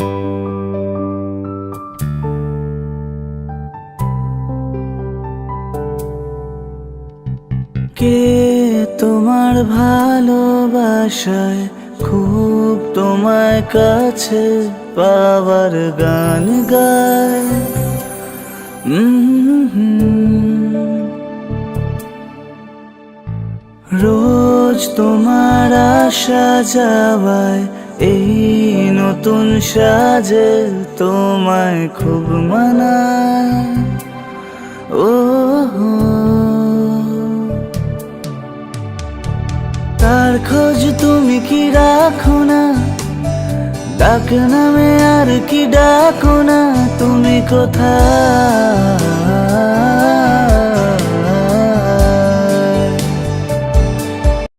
কে তোমার ভালোবাসায় খুব তোমায় কাছে পাওয়ার গান গায়। রোজ তোমার আসা যাওয়ায় এই নতুন সাজে তোমায় খুব মানায়। ও তার খোঁজ তুমি কি রাখো না, ডাক নামে আর কি ডাকো না, তুমি কোথায়?